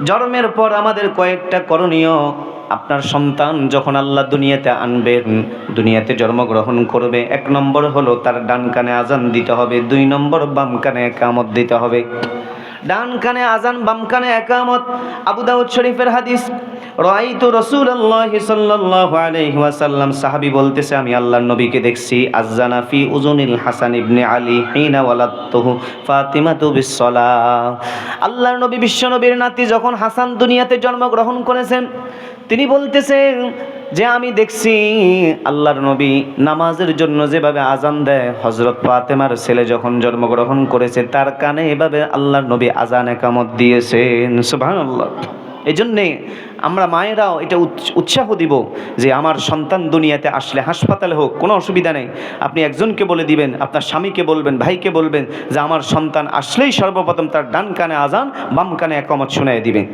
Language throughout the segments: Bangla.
জন্মের পর আমাদের কয়েকটা করণীয়। আপনার সন্তান যখন আল্লাহ দুনিয়াতে আনবেন, দুনিয়াতে জন্মগ্রহণ করবে, 1 নম্বর হলো তার ডান কানে আজান দিতে হবে, 2 নম্বর বাম কানে একামত দিতে হবে। ডান কানে আজান, বাম কানে একামত। আবু দাউদ শরীফের হাদিস, রাআইতু রাসূলুল্লাহি সাল্লাল্লাহু আলাইহি ওয়াসাল্লাম, সাহাবী বলতেছে আমি আল্লাহর নবীকে দেখছি, আযানা ফি উযুনিল হাসান ইবনে আলী হিনা ওয়ালাদতুহু ফাতিমাতু বিসসালাহ। আল্লাহর নবী, বিশ্ব নবীর নাতি যখন হাসান দুনিয়াতে জন্মগ্রহণ করেছেন, তিনি বলতেছেন যে আমি দেখছি আল্লাহর নবী নামাজের জন্য যেভাবে আজান দেয়, হযরত ফাতেমার ছেলে যখন জন্মগ্রহণ করেছে তার কানে এভাবে আল্লাহর নবী আজান একামত দিয়েছেন। সুবহানাল্লাহ। এই জন্যে আমরা মায়েরাও এটা উৎসাহ দিব যে আমার সন্তান দুনিয়াতে আসলে, হাসপাতালে হোক কোনো অসুবিধা নেই, আপনি একজনকে বলে দিবেন, আপনার স্বামীকে বলবেন, ভাইকে বলবেন যে আমার সন্তান আসলেই সর্বপ্রথম তার ডান কানে আজান, বাম কানে একামত শোনায় দিবেন।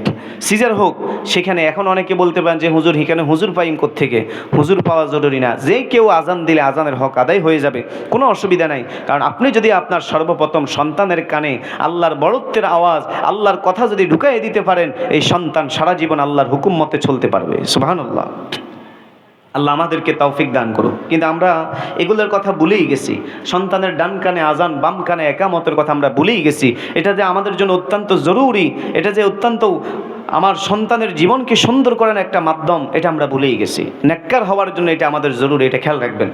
সিজার হোক, সেখানে এখন অনেকে বলতে পারেন যে হুজুর এখানে হুজুর পাইন কোত্থেকে, হুজুর পাওয়া জরুরি না, যে কেউ আজান দিলে আজানের হক আদায় হয়ে যাবে, কোনো অসুবিধা নাই। কারণ আপনি যদি আপনার সর্বপ্রথম সন্তানের কানে আল্লাহর বড়ত্বের আওয়াজ, আল্লাহর কথা যদি ঢুকাইয়ে দিতে পারেন, এই সন্তান সারা জীবন আল্লাহর হুকুম মতে চলতে পারবে। সুবহানাল্লাহ। আল্লাহ আমাদেরকে তৌফিক দান করুন। কিন্তু আমরা এগুলোর কথা ভুলেই গেছি। সন্তানের ডান কানে আজান, বাম কানে একামতের কথা আমরা ভুলেই গেছি। এটা যে আমাদের জন্য অত্যন্ত জরুরি, এটা যে অত্যন্ত আমার সন্তানের জীবনকে সুন্দর করার একটা মাধ্যম, এটা আমরা ভুলেই গেছি। নেককার হওয়ার জন্য এটা আমাদের জরুরি, এটা খেয়াল রাখবেন।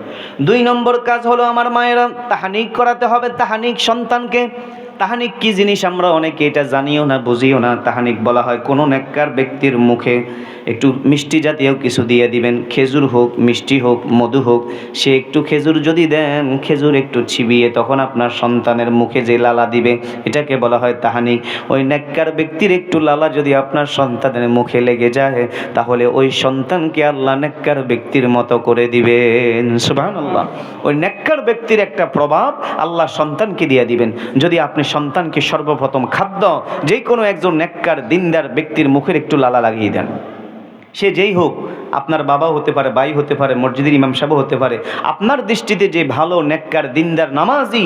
2 নম্বর কাজ হলো আমার মায়েরা, তাহানিক করাতে হবে। তাহানিক সন্তানকে, তাহানিক কি জিনিস আমরা অনেকে এটা জানিও না, বুঝিও না। তাহানিক বলা হয় কোনো নেককার ব্যক্তির মুখে একটু মিষ্টি জাতীয় কিছু দিয়ে দিবেন, খেজুর হোক, মিষ্টি হোক, মধু হোক, সে একটু খেজুর যদি দেন, খেজুর একটু চিবিয়ে তখন আপনার সন্তানের মুখে যে লালা দিবে, এটাকে বলা হয় তাহানিক। ওই নেককার ব্যক্তির একটু লালা যদি আপনার সন্তানের মুখে লেগে যায়, তাহলে ওই সন্তানকে আল্লাহ নেককার ব্যক্তির মতো করে দিবেন। সুবহানাল্লাহ। ওই নেককার ব্যক্তির একটা প্রভাব আল্লাহ সন্তানকে দিয়ে দিবেন। যদি আপনি সন্তানকে সর্বপ্রথম খাদ্য যে কোনো একজন নেককার দিনদার ব্যক্তির মুখের একটু লালা লাগিয়ে দেন, সে যেই হোক, আপনার বাবা হতে পারে, ভাই হতে পারে, মসজিদের ইমাম সাহেব হতে পারে, আপনার দৃষ্টিতে যে ভালো নেককার দিনদার নামাজি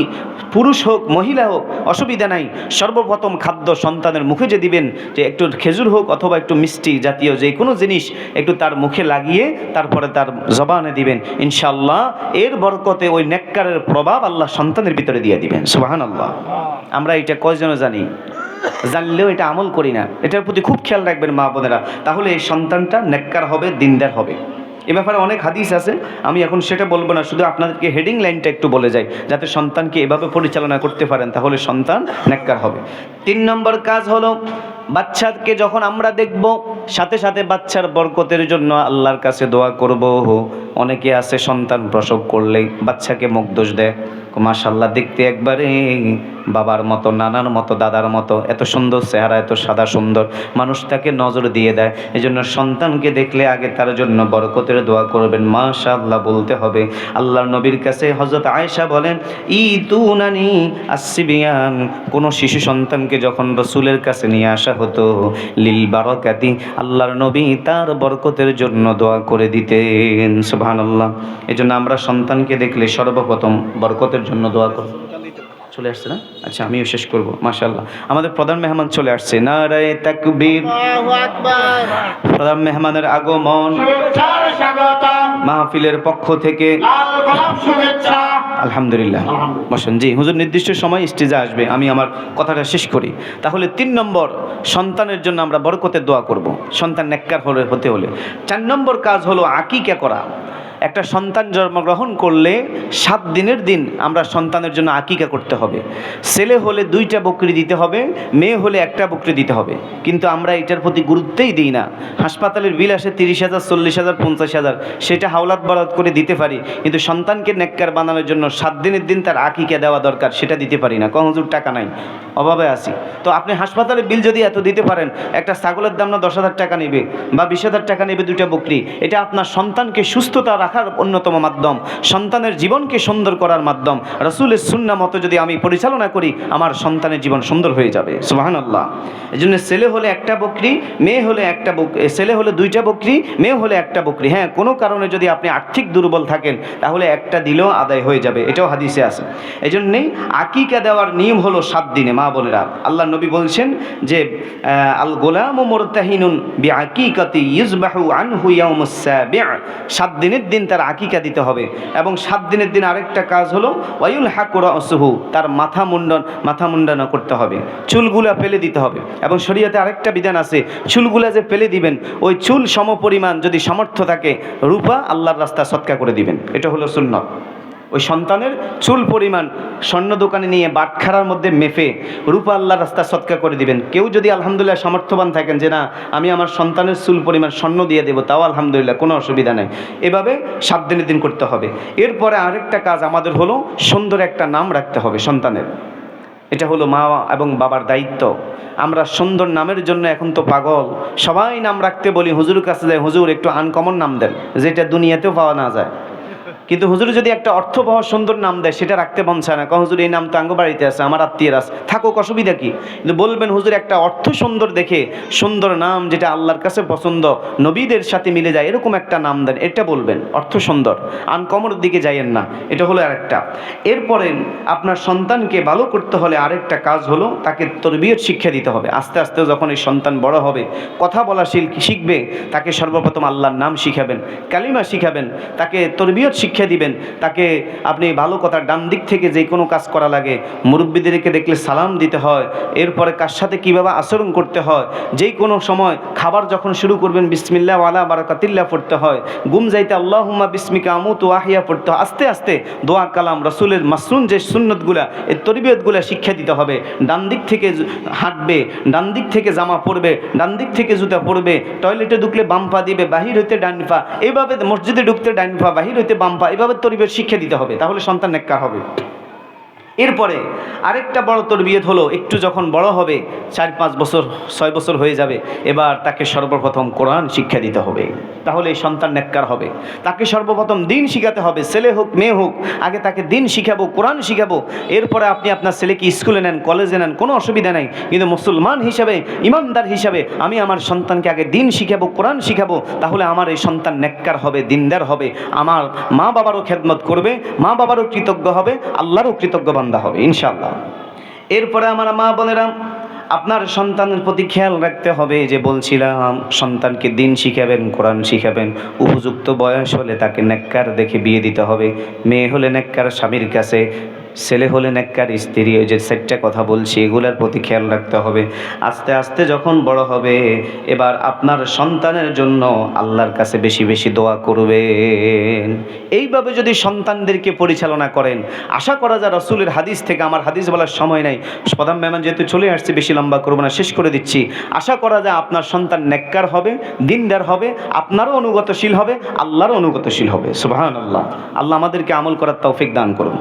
পুরুষ হোক মহিলা হোক অসুবিধা নাই, সর্বপ্রথম খাদ্য সন্তানের মুখে যে দিবেন, যে একটু খেজুর হোক অথবা একটু মিষ্টি জাতীয় যে কোনো জিনিস একটু তার মুখে লাগিয়ে তারপরে তার জবানে দিবেন, ইনশাআল্লাহ এর বরকতে ওই নেককারের প্রভাব আল্লাহ সন্তানের ভিতরে দিয়ে দিবেন। সুবহানাল্লাহ। আমরা এটা কয়জন জানি? জানলেও এটা আমল করি না। এটার প্রতি খুব খেয়াল রাখবেন মা বোনেরা, তাহলে এই সন্তানটা নেককার হবে, দিনদার হবে। এ ব্যাপারে অনেক হাদিস আছে, আমি এখন সেটা বলবো না, শুধু আপনাদেরকে হেডিং লাইনটা একটু বলে যাই, যাতে সন্তানকে এভাবে পরিচালনা করতে পারেন, তাহলে সন্তান নেককার হবে। 3 নম্বর কাজ হলো, বাচ্চাকে যখন আমরা দেখব, সাথে সাথে বাচ্চার বরকতের জন্য আল্লাহর কাছে দোয়া করব। অনেকে আছে সন্তান প্রসব করলেই বাচ্চাকে মুখ দোষ দেয়, মাশাআল্লাহ দেখতে একবারে বাবার মতো, নানার মতো, দাদার মতো, এত সুন্দর চেহারা, এত সাদা সুন্দর, মানুষ তাকে নজর দিয়ে দেয়। এই জন্য সন্তানকে দেখলে আগে তার জন্য বরকতের দোয়া করবেন, মাশাআল্লাহ বলতে হবে। আল্লাহর নবীর কাছে হযরত আয়েশা বলেন, ইতুনানি আসসিবিয়ান, কোন শিশু সন্তানকে যখন রাসূলের কাছে নিয়ে আসা হতো, লিল বারাকাতি, আল্লাহর নবী তার বরকতের জন্য দোয়া করে দিতেন। সুবহানাল্লাহ। এই জন্য আমরা সন্তানকে দেখলে সর্বপ্রথম বরকতের জন্য দোয়া করব। চলে আসছে না? আচ্ছা, আমিও শেষ করব। মাশাআল্লাহ, আমাদের প্রধান মেহমান চলে আসছে। নারায়ে তাকবীর, আল্লাহু আকবার। প্রধান মেহমানের আগমন, মাহফিলের পক্ষ থেকে লাল গোলাপ শুভেচ্ছা। আলহামদুলিল্লাহ, বসেন। জি হুজুর নির্দিষ্ট সময় স্টেজে আসবে, আমি আমার কথাটা শেষ করি। তাহলে 3 নম্বর, সন্তানের জন্য আমরা বরকতের দোয়া করব, সন্তান নেককার হতে হলে। 4 নম্বর কাজ হলো আকিকা করা। একটা সন্তান জন্মগ্রহণ করলে 7 দিনের দিন আমরা সন্তানের জন্য আকিকা করতে হবে। ছেলে হলে 2টা বকরি দিতে হবে, মেয়ে হলে 1টা বকরি দিতে হবে। কিন্তু আমরা এটার প্রতি গুরুত্বই দিই না। হাসপাতালের বিল আসে 30,000, 40,000, 50,000, সেটা হাওলাত বারাত করে দিতে পারি, কিন্তু সন্তানকে নেককার বানানোর জন্য 7 দিনের দিন তার আকিকা দেওয়া দরকার, সেটা দিতে পারি না। হুজুর টাকা নাই, অভাবে আছি। তো আপনি হাসপাতালের বিল যদি এত দিতে পারেন, একটা ছাগলের দাম না 10,000 টাকা নেবে বা 20,000 টাকা নেবে 2টা বকরি, এটা আপনার সন্তানকে সুস্থতা রাখার অন্যতম মাধ্যম, সন্তানের জীবনকে সুন্দর করার মাধ্যম। রাসূলের সুন্নাহ মতো যদি আমি পরিচালনা করি, আমার সন্তানের জীবন সুন্দর হয়ে যাবে। সুবহানাল্লাহ। এজন্য ছেলে হলে একটা বকরি, মেয়ে হলে একটা ছেলে হলে দুইটা বকরি, মেয়ে হলে একটা বকরি। হ্যাঁ, কোনো কারণে যদি আপনি আর্থিক দুর্বল থাকেন তাহলে একটা দিলেও আদায় হয়ে যাবে, এটাও হাদিসে আছে। এজন্যই আকিকা দেওয়ার নিয়ম হলো 7 দিনে। মা বোনেরা, আল্লাহ নবী বলছেন যে আল গোলামু মুরতাহিনুন বিআকিকাতি ইযবাহু আনহু ইয়াউমুস সাবি', 7 দিনের দিন তার আকিকা দিতে হবে। এবং 7 দিনের দিন আরেকটা কাজ হলো ওয়ায়ুল হাকু রাসুহু, তার মাথা মুন্ডন করতে হবে, চুলগুলা ফেলে দিতে হবে। এবং শরীয়তে আরেকটা বিধান আছে, চুলগুলা যে ফেলে দিবেন, ওই চুল সমপরিমাণ যদি সামর্থ্য থাকে রূপা আল্লাহর রাস্তায় সদকা করে দিবেন, এটা হলো সুন্নাত। ওই সন্তানের চুল পরিমাণ স্বর্ণ দোকানে নিয়ে বাটখারার মধ্যে মেপে রূপা আল্লাহর রাস্তায় সদকা করে দিবেন। কেউ যদি আলহামদুলিল্লাহ সামর্থ্যবান থাকেন যে না আমি আমার সন্তানের চুল পরিমাণ স্বর্ণ দিয়ে দেবো, তাও আলহামদুলিল্লাহ, কোনো অসুবিধা নেই। এভাবে 7 দিনের দিন করতে হবে। এরপরে আরেকটা কাজ আমাদের হলো সুন্দর একটা নাম রাখতে হবে সন্তানের। এটা হলো মা এবং বাবার দায়িত্ব। আমরা সুন্দর নামের জন্য এখন তো পাগল, সবাই নাম রাখতে বলি, হুজুর কাছে যায়, হুজুর একটু আনকমন নাম দেন যেটা দুনিয়াতেও পাওয়া না যায়। কিন্তু হুজুর যদি একটা অর্থবহ সুন্দর নাম দেয় সেটা রাখতে মন চায় না, কারণ হুজুর এই নাম তো আঙ্গ বাড়িতে আছে, আমার আত্মীয়ের আছে, থাকুক, অসুবিধা কি। কিন্তু বলবেন হুজুর একটা অর্থ সুন্দর দেখে সুন্দর নাম যেটা আল্লাহর কাছে পছন্দ, নবীদের সাথে মিলে যায়, এরকম একটা নাম দেন, এটা বলবেন। অর্থ সুন্দর, আনকমনের দিকে যাইয়েন না, এটা হলো আরেকটা। এরপরে আপনার সন্তানকে ভালো করতে হলে আরেকটা কাজ হলো তাকে তরবিয়ত শিক্ষা দিতে হবে। আস্তে আস্তে যখন এই সন্তান বড় হবে, কথা বলা শিখবে, তাকে সর্বপ্রথম আল্লাহর নাম শিখাবেন, কালিমা শিখাবেন, তাকে তরবিয়ত শিক্ষা দিবেন। তাকে আপনি ভালো কথা, ডান দিক থেকে যে কোনো কাজ করা লাগে, মুরব্বীদেরকে দেখলে সালাম দিতে হয়, এরপরে কার সাথে কীভাবে আচরণ করতে হয়, যেই কোনো সময় খাবার যখন শুরু করবেন বিসমিল্লাহ ওয়ালা বারাকাতিল্লাহ পড়তে হয়, ঘুম যাইতে আল্লাহুম্মা বিসমিকা আমুতু ওয়া আহইয়া পড়তে হয়। আস্তে আস্তে দোয়া কালাম রাসূলের মাসনুন যে সুন্নতগুলা, এই তরবিয়তগুলা শিক্ষা দিতে হবে। ডান দিক থেকে হাঁটবে, ডান দিক থেকে জামা পরবে, ডান দিক থেকে জুতা পরবে, টয়লেটে ঢুকলে বাম পা দিবে, বাহির হইতে ডান পা, এইভাবে মসজিদে ঢুকতে ডান পা, বাহির হইতে বাম পা, এভাবে তরবিয়ত শিক্ষা দিতে হবে, তাহলে সন্তান নেককার হবে। এরপরে আরেকটা বড় তরবিয়ত হলো, একটু যখন বড় হবে, 4-5 বছর 6 বছর হয়ে যাবে, এবার তাকে সর্বপ্রথম কোরআন শিক্ষা দিতে হবে, তাহলে এই সন্তান নেককার হবে। তাকে সর্বপ্রথম দিন শিখাতে হবে, ছেলে হোক মেয়ে হোক, আগে তাকে দিন শিখাবো, কোরআন শিখাবো। এরপরে আপনি আপনার ছেলেকে স্কুলে নেন, কলেজে নেন, কোনো অসুবিধা নেই। কিন্তু মুসলমান হিসাবে, ইমানদার হিসাবে আমি আমার সন্তানকে আগে দিন শিখাবো, কোরআন শিখাবো, তাহলে আমার এই সন্তান নেককার হবে, দিনদার হবে, আমার মা বাবারও খেদমত করবে, মা বাবারও কৃতজ্ঞ হবে, আল্লাহরও কৃতজ্ঞ বান্দা হবে ইনশাআল্লাহ। এরপরে আমার মা বোনেরা, আপনার সন্তানের প্রতি খেয়াল রাখতে হবে, যে বলছিলাম সন্তানকে দিন শিখাবেন, কোরআন শিখাবেন, উপযুক্ত বয়স হলে তাকে নেককার দেখে বিয়ে দিতে হবে। মেয়ে হলে নেককার স্বামীর কাছে, ছেলে হলে নেককার স্ত্রী, ওই যে 4টা কথা বলছি, এগুলোর প্রতি খেয়াল রাখতে হবে। আস্তে আস্তে যখন বড় হবে, এবার আপনার সন্তানের জন্য আল্লাহর কাছে বেশি বেশি দোয়া করবেন। এইভাবে যদি সন্তানদেরকে পরিচালনা করেন, আশা করা যায় রাসূলের হাদিস থেকে, আমার হাদিস বলার সময় নাই, প্রধান মেহমান যেহেতু চলে আসছে, বেশি লম্বা করবো না, শেষ করে দিচ্ছি। আশা করা যায় আপনার সন্তান নেককার হবে, দিনদার হবে, আপনারও অনুগতশীল হবে, আল্লাহরও অনুগতশীল হবে। সুবহানাল্লাহ। আল্লাহ আমাদেরকে আমল করার তৌফিক দান করুন।